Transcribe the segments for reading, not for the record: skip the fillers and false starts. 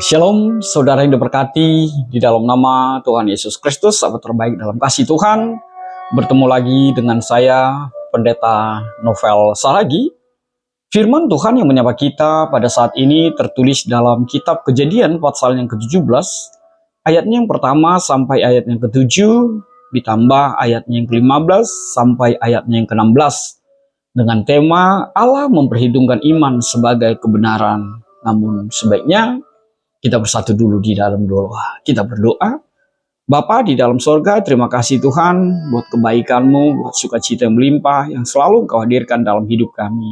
Shalom, saudara yang diberkati di dalam nama Tuhan Yesus Kristus, sahabat terbaik dalam kasih Tuhan. Bertemu lagi dengan saya, Pendeta Novel Saragi. Firman Tuhan yang menyapa kita pada saat ini tertulis dalam kitab Kejadian pasal yang ke-17, ayatnya yang pertama sampai ayat yang ke-7, ditambah ayatnya yang ke-15 sampai ayatnya yang ke-16, dengan tema Allah memperhitungkan iman sebagai kebenaran. Namun sebaiknya kita bersatu dulu di dalam doa. Kita berdoa. Bapa di dalam sorga, terima kasih Tuhan buat kebaikan-Mu, buat sukacita yang melimpah yang selalu Engkau hadirkan dalam hidup kami.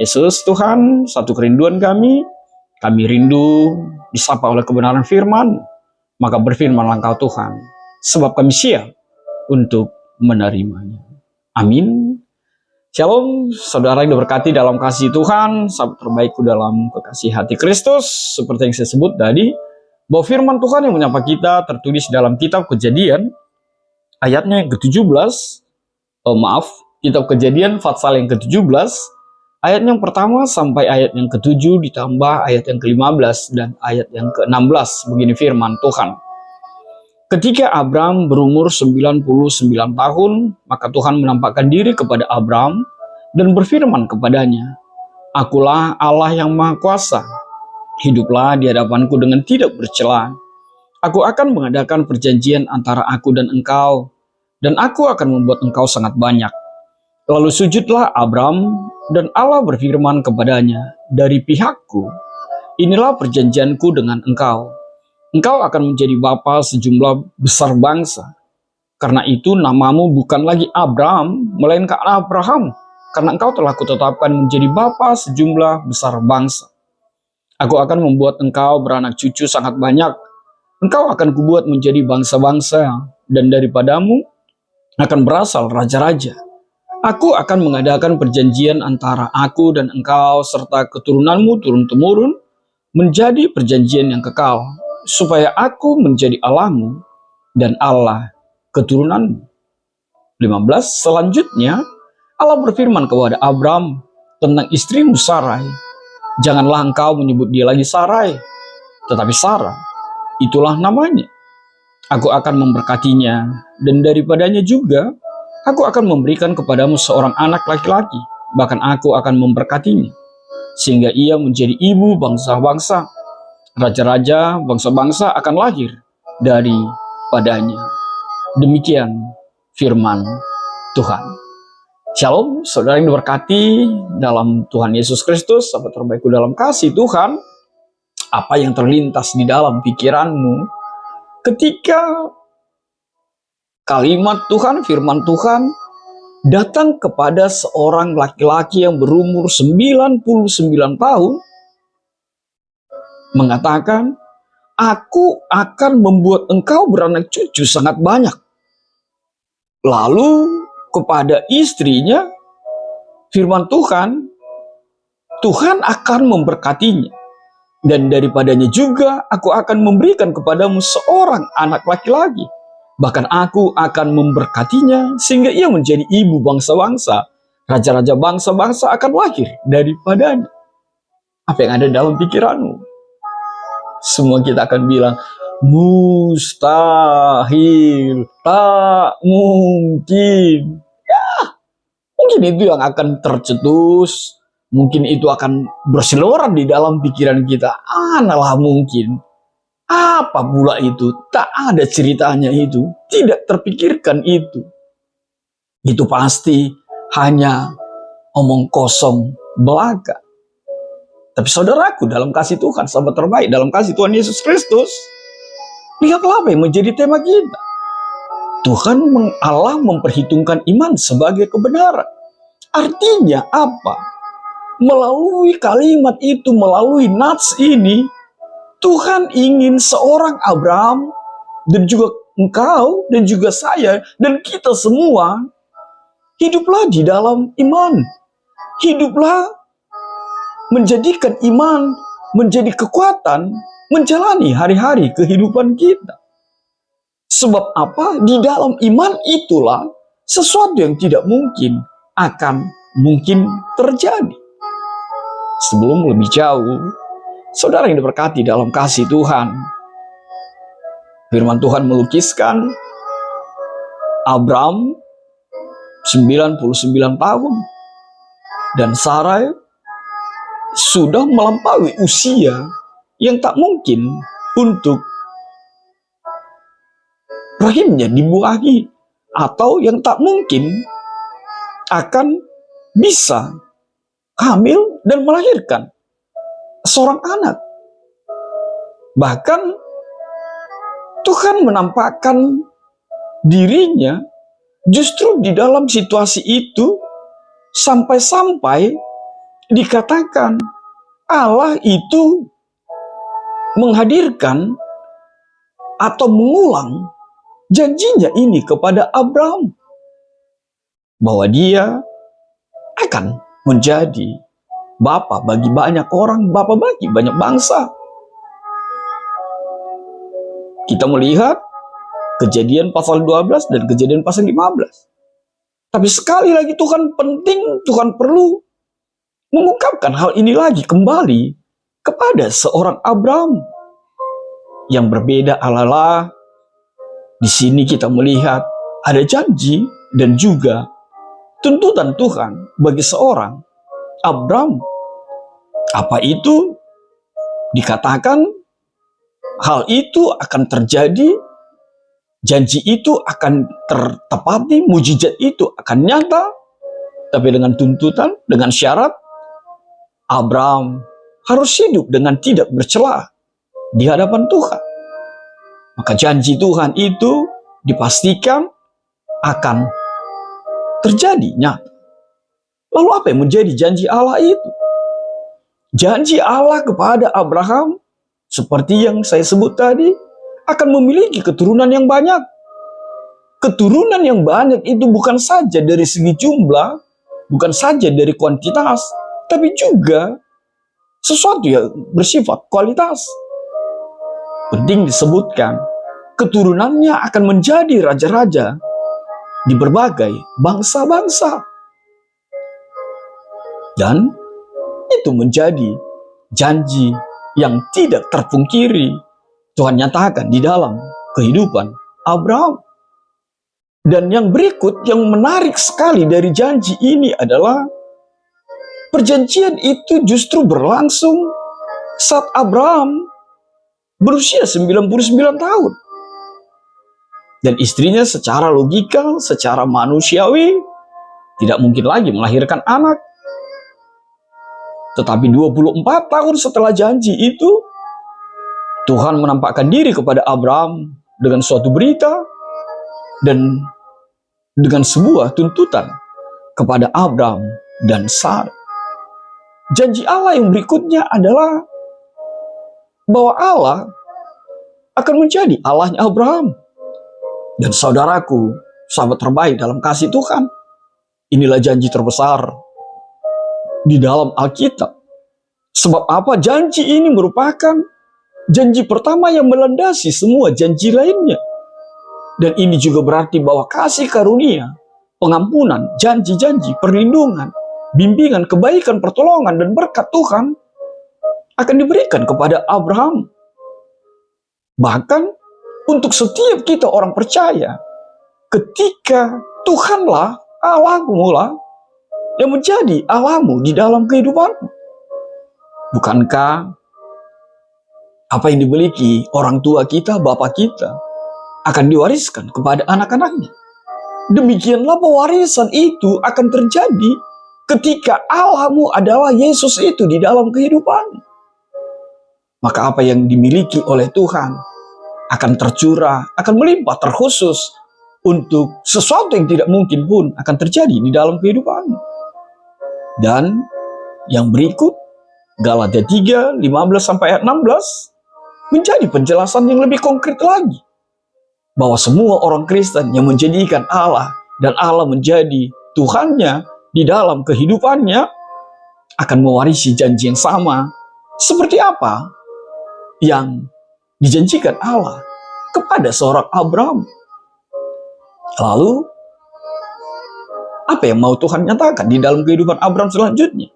Yesus Tuhan, satu kerinduan kami rindu disapa oleh kebenaran firman. Maka berfirmanlah Engkau Tuhan, sebab kami siap untuk menerimanya. Amin. Shalom, saudara yang diberkati dalam kasih Tuhan, sahabat terbaikku dalam kekasih hati Kristus. Seperti yang saya sebut tadi, bahwa firman Tuhan yang menyapa kita tertulis dalam kitab Kejadian, ayatnya yang ke-17, kitab Kejadian pasal yang ke-17, ayat yang pertama sampai ayat yang ke-7, ditambah ayat yang ke-15 dan ayat yang ke-16. Begini firman Tuhan. Ketika Abram berumur 99 tahun, maka Tuhan menampakkan diri kepada Abram dan berfirman kepadanya, "Akulah Allah yang Maha Kuasa. Hiduplah di hadapanku dengan tidak bercela. Aku akan mengadakan perjanjian antara aku dan engkau, dan aku akan membuat engkau sangat banyak." Lalu sujudlah Abram, dan Allah berfirman kepadanya, "Dari pihakku, inilah perjanjianku dengan engkau. Engkau akan menjadi bapa sejumlah besar bangsa. Karena itu namamu bukan lagi Abram, melainkan Abraham, karena engkau telah kutetapkan menjadi bapa sejumlah besar bangsa. Aku akan membuat engkau beranak cucu sangat banyak. Engkau akan kubuat menjadi bangsa-bangsa, dan daripadamu akan berasal raja-raja. Aku akan mengadakan perjanjian antara aku dan engkau serta keturunanmu turun-temurun, menjadi perjanjian yang kekal, supaya aku menjadi Allahmu dan Allah keturunanmu." 15. Selanjutnya Allah berfirman kepada Abram tentang istrimu Sarai. "Janganlah engkau menyebut dia lagi Sarai, tetapi Sarah, itulah namanya. Aku akan memberkatinya, dan daripadanya juga aku akan memberikan kepadamu seorang anak laki-laki, bahkan aku akan memberkatinya, sehingga ia menjadi ibu bangsa-bangsa. Raja-raja bangsa-bangsa akan lahir daripadanya." Demikian firman Tuhan. Shalom, saudara yang diberkati dalam Tuhan Yesus Kristus, sahabat terbaikku dalam kasih Tuhan. Apa yang terlintas di dalam pikiranmu ketika kalimat Tuhan, firman Tuhan datang kepada seorang laki-laki yang berumur 99 tahun, mengatakan, "Aku akan membuat engkau beranak cucu sangat banyak." Lalu kepada istrinya, firman Tuhan, Tuhan akan memberkatinya, dan daripadanya juga aku akan memberikan kepadamu seorang anak laki-laki, bahkan aku akan memberkatinya, sehingga ia menjadi ibu bangsa-bangsa. Raja-raja bangsa-bangsa akan lahir daripadanya. Apa yang ada dalam pikiranmu? Semua kita akan bilang, mustahil, tak mungkin. Ya, mungkin itu yang akan tercetus, mungkin itu akan berseliweran di dalam pikiran kita. Analah mungkin. Apa pula itu? Tak ada ceritanya itu. Tidak terpikirkan itu. Itu pasti hanya omong kosong belaka. Tapi saudaraku dalam kasih Tuhan, sahabat terbaik dalam kasih Tuhan Yesus Kristus, lihatlah apa yang menjadi tema kita. Tuhan Allah memperhitungkan iman sebagai kebenaran. Artinya apa? Melalui kalimat itu, melalui nats ini, Tuhan ingin seorang Abraham, dan juga engkau, dan juga saya, dan kita semua, hiduplah di dalam iman. Hiduplah menjadikan iman menjadi kekuatan menjalani hari-hari kehidupan kita. Sebab apa? Di dalam iman itulah sesuatu yang tidak mungkin akan mungkin terjadi. Sebelum lebih jauh, Saudara yang diberkati dalam kasih Tuhan, firman Tuhan melukiskan Abram 99 tahun dan Sarai sudah melampaui usia yang tak mungkin untuk rahimnya dibuahi, atau yang tak mungkin akan bisa hamil dan melahirkan seorang anak. Bahkan Tuhan menampakkan dirinya justru di dalam situasi itu, sampai-sampai dikatakan Allah itu menghadirkan atau mengulang janjinya ini kepada Abraham, bahwa dia akan menjadi bapa bagi banyak orang, bapa bagi banyak bangsa. Kita melihat Kejadian pasal 12 dan Kejadian pasal 15. Tapi sekali lagi Tuhan perlu mengungkapkan hal ini lagi kembali kepada seorang Abraham. Yang berbeda adalah di sini kita melihat ada janji dan juga tuntutan Tuhan bagi seorang Abraham. Apa itu? Dikatakan hal itu akan terjadi, janji itu akan tertepati, mujizat itu akan nyata, tapi dengan tuntutan, dengan syarat, Abraham harus hidup dengan tidak bercela di hadapan Tuhan. Maka janji Tuhan itu dipastikan akan terjadi nyata. Lalu apa yang menjadi janji Allah itu? Janji Allah kepada Abraham, seperti yang saya sebut tadi, akan memiliki keturunan yang banyak. Keturunan yang banyak itu bukan saja dari segi jumlah, bukan saja dari kuantitas, tapi juga sesuatu yang bersifat kualitas. Penting disebutkan, keturunannya akan menjadi raja-raja di berbagai bangsa-bangsa. Dan itu menjadi janji yang tidak terpungkiri Tuhan nyatakan di dalam kehidupan Abraham. Dan yang berikut yang menarik sekali dari janji ini adalah perjanjian itu justru berlangsung saat Abraham berusia 99 tahun. Dan istrinya secara logikal, secara manusiawi tidak mungkin lagi melahirkan anak. Tetapi 24 tahun setelah janji itu, Tuhan menampakkan diri kepada Abraham dengan suatu berita dan dengan sebuah tuntutan kepada Abraham dan Sarah. Janji Allah yang berikutnya adalah bahwa Allah akan menjadi Allahnya Abraham. Dan saudaraku, sahabat terbaik dalam kasih Tuhan, inilah janji terbesar di dalam Alkitab. Sebab apa? Janji ini merupakan janji pertama yang melandasi semua janji lainnya. Dan ini juga berarti bahwa kasih karunia, pengampunan, janji-janji, perlindungan, bimbingan, kebaikan, pertolongan, dan berkat Tuhan akan diberikan kepada Abraham. Bahkan untuk setiap kita orang percaya, ketika Tuhanlah Allahmu lah yang menjadi Allahmu di dalam kehidupanmu. Bukankah apa yang dimiliki orang tua kita, bapak kita, akan diwariskan kepada anak-anaknya? Demikianlah pewarisan itu akan terjadi ketika Allahmu adalah Yesus itu di dalam kehidupanmu. Maka apa yang dimiliki oleh Tuhan akan tercurah, akan melimpah terkhusus untuk sesuatu yang tidak mungkin pun akan terjadi di dalam kehidupanmu. Dan yang berikut, Galatia 3, 15-16 menjadi penjelasan yang lebih konkret lagi. Bahwa semua orang Kristen yang menjadikan Allah dan Allah menjadi Tuhannya di dalam kehidupannya akan mewarisi janji yang sama. Seperti apa yang dijanjikan Allah kepada seorang Abraham. Lalu, apa yang mau Tuhan nyatakan di dalam kehidupan Abraham selanjutnya?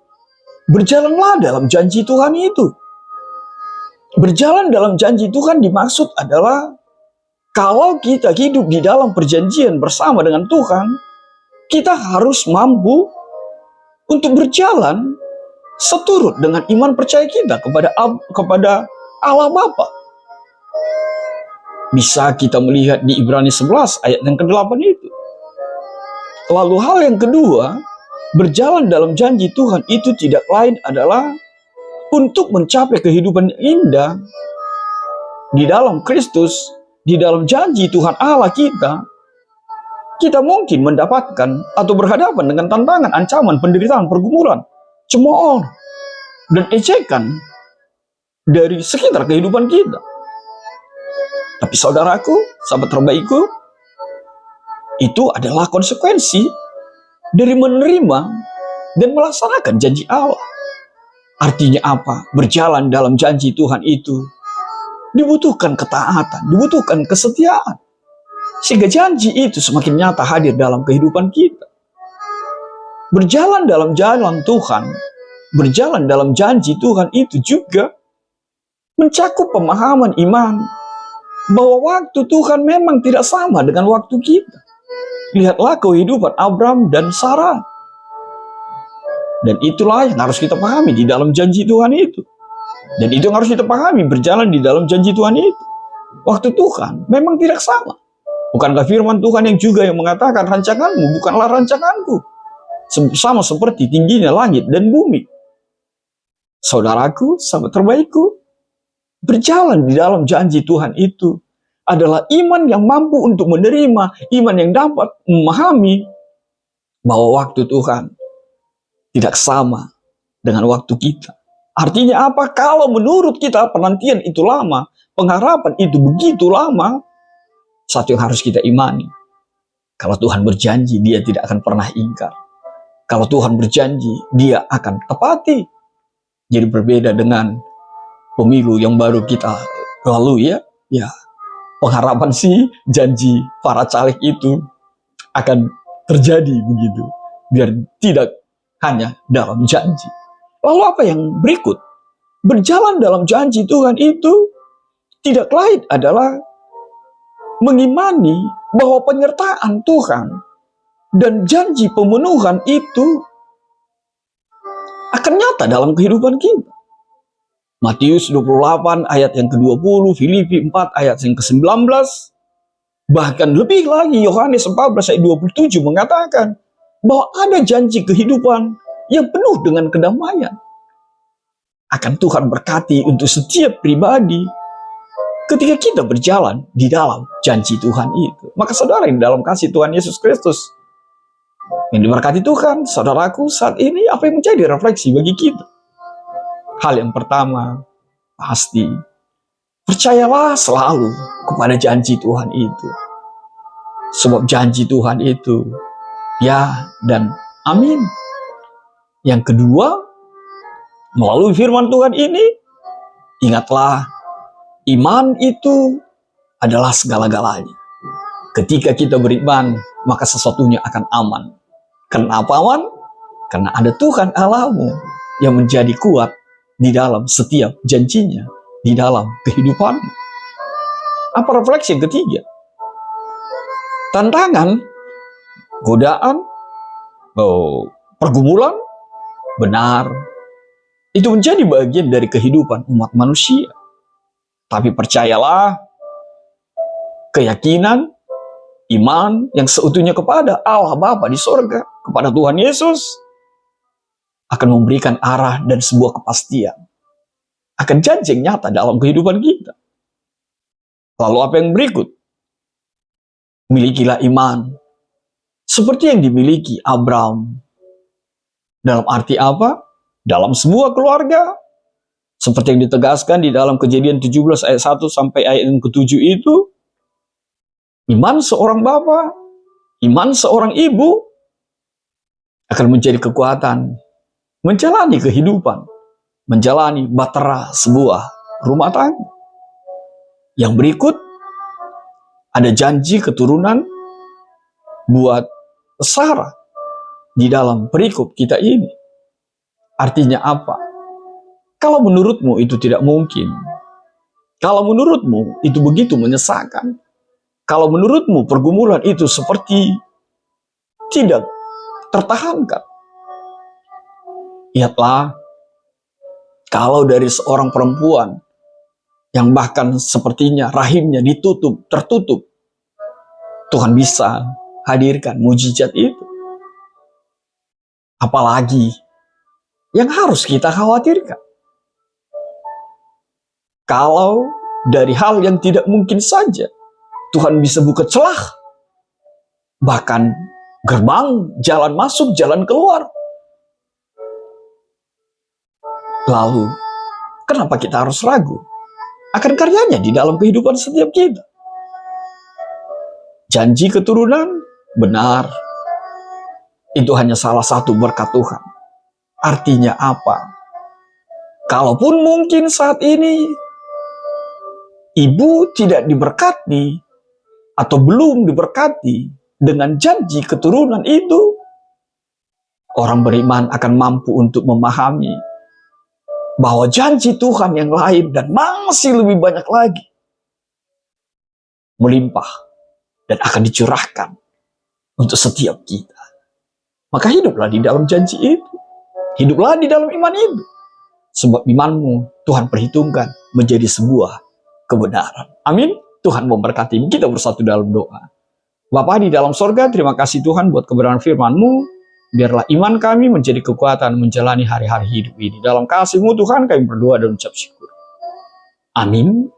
Berjalanlah dalam janji Tuhan itu. Berjalan dalam janji Tuhan dimaksud adalah kalau kita hidup di dalam perjanjian bersama dengan Tuhan, kita harus mampu untuk berjalan seturut dengan iman percaya kita kepada Allah Bapa. Bisa kita melihat di Ibrani 11 ayat yang ke-8 itu. Lalu hal yang kedua, berjalan dalam janji Tuhan itu tidak lain adalah untuk mencapai kehidupan yang indah di dalam Kristus, di dalam janji Tuhan Allah kita mungkin mendapatkan atau berhadapan dengan tantangan, ancaman, penderitaan, pergumulan, cemooh, dan ejekan dari sekitar kehidupan kita. Tapi saudaraku, sahabat terbaikku, itu adalah konsekuensi dari menerima dan melaksanakan janji Allah. Artinya apa? Berjalan dalam janji Tuhan itu dibutuhkan ketaatan, dibutuhkan kesetiaan. Sehingga janji itu semakin nyata hadir dalam kehidupan kita. Berjalan dalam jalan Tuhan, berjalan dalam janji Tuhan itu juga mencakup pemahaman iman bahwa waktu Tuhan memang tidak sama dengan waktu kita. Lihatlah kehidupan Abram dan Sarah. Dan itulah yang harus kita pahami di dalam janji Tuhan itu. Dan itu yang harus kita pahami berjalan di dalam janji Tuhan itu. Waktu Tuhan memang tidak sama. Bukankah firman Tuhan yang juga yang mengatakan rancanganmu bukanlah rancanganku. Sama seperti tingginya langit dan bumi. Saudaraku, sahabat terbaikku, berjalan di dalam janji Tuhan itu adalah iman yang mampu untuk menerima, iman yang dapat memahami bahwa waktu Tuhan tidak sama dengan waktu kita. Artinya apa? Kalau menurut kita penantian itu lama, pengharapan itu begitu lama, satu yang harus kita imani. Kalau Tuhan berjanji, dia tidak akan pernah ingkar. Kalau Tuhan berjanji, dia akan tepati. Jadi berbeda dengan pemilu yang baru kita lalui ya. Pengharapan sih janji para caleg itu akan terjadi begitu. Biar tidak hanya dalam janji. Lalu apa yang berikut? Berjalan dalam janji Tuhan itu tidak lain adalah mengimani bahwa penyertaan Tuhan dan janji pemenuhan itu akan nyata dalam kehidupan kita. Matius 28 ayat yang ke-20, Filipi 4 ayat yang ke-19, bahkan lebih lagi Yohanes 14 ayat 27 mengatakan bahwa ada janji kehidupan yang penuh dengan kedamaian. Akan Tuhan berkati untuk setiap pribadi ketika kita berjalan di dalam janji Tuhan itu. Maka saudara yang dalam kasih Tuhan Yesus Kristus yang diberkati Tuhan, saudaraku, saat ini apa yang menjadi refleksi bagi kita? Hal yang pertama, pasti percayalah selalu kepada janji Tuhan itu. Sebab janji Tuhan itu ya dan amin. Yang kedua, melalui firman Tuhan ini, ingatlah, iman itu adalah segala-galanya. Ketika kita beriman, maka sesuatunya akan aman. Kenapa aman? Karena ada Tuhan Allahmu yang menjadi kuat di dalam setiap janjinya, di dalam kehidupanmu. Apa refleksi yang ketiga? Tantangan, godaan, pergumulan, benar, itu menjadi bagian dari kehidupan umat manusia. Tapi percayalah, keyakinan, iman yang seutuhnya kepada Allah Bapa di sorga, kepada Tuhan Yesus, akan memberikan arah dan sebuah kepastian. Akan janji yang nyata dalam kehidupan kita. Lalu apa yang berikut? Milikilah iman, seperti yang dimiliki Abram. Dalam arti apa? Dalam sebuah keluarga, seperti yang ditegaskan di dalam Kejadian 17 ayat 1 sampai ayat yang ke-7 itu, iman seorang bapa, iman seorang ibu akan menjadi kekuatan menjalani kehidupan, menjalani bahtera sebuah rumah tangga. Yang berikut, ada janji keturunan buat Sarah di dalam perikop kita ini. Artinya apa? Kalau menurutmu itu tidak mungkin, Kalau menurutmu itu begitu menyesakan, kalau menurutmu pergumulan itu seperti tidak tertahankan, lihatlah, kalau dari seorang perempuan yang bahkan sepertinya rahimnya tertutup, Tuhan bisa hadirkan mujizat itu. Apalagi yang harus kita khawatirkan? Kalau dari hal yang tidak mungkin saja, Tuhan bisa buka celah, bahkan gerbang, jalan masuk, jalan keluar. Lalu, kenapa kita harus ragu akan karyanya di dalam kehidupan setiap kita? Janji keturunan, benar. Itu hanya salah satu berkat Tuhan. Artinya apa? Kalaupun mungkin saat ini ibu tidak diberkati atau belum diberkati dengan janji keturunan itu, orang beriman akan mampu untuk memahami bahwa janji Tuhan yang lain dan masih lebih banyak lagi melimpah dan akan dicurahkan untuk setiap kita. Maka hiduplah di dalam janji itu. Hiduplah di dalam iman itu. Sebab imanmu Tuhan perhitungkan menjadi sebuah kebenaran. Amin. Tuhan memberkati. Kita bersatu dalam doa. Bapa di dalam sorga, terima kasih Tuhan buat kebenaran firman-Mu. Biarlah iman kami menjadi kekuatan menjalani hari-hari hidup ini. Dalam kasih-Mu Tuhan kami berdoa dan ucap syukur. Amin.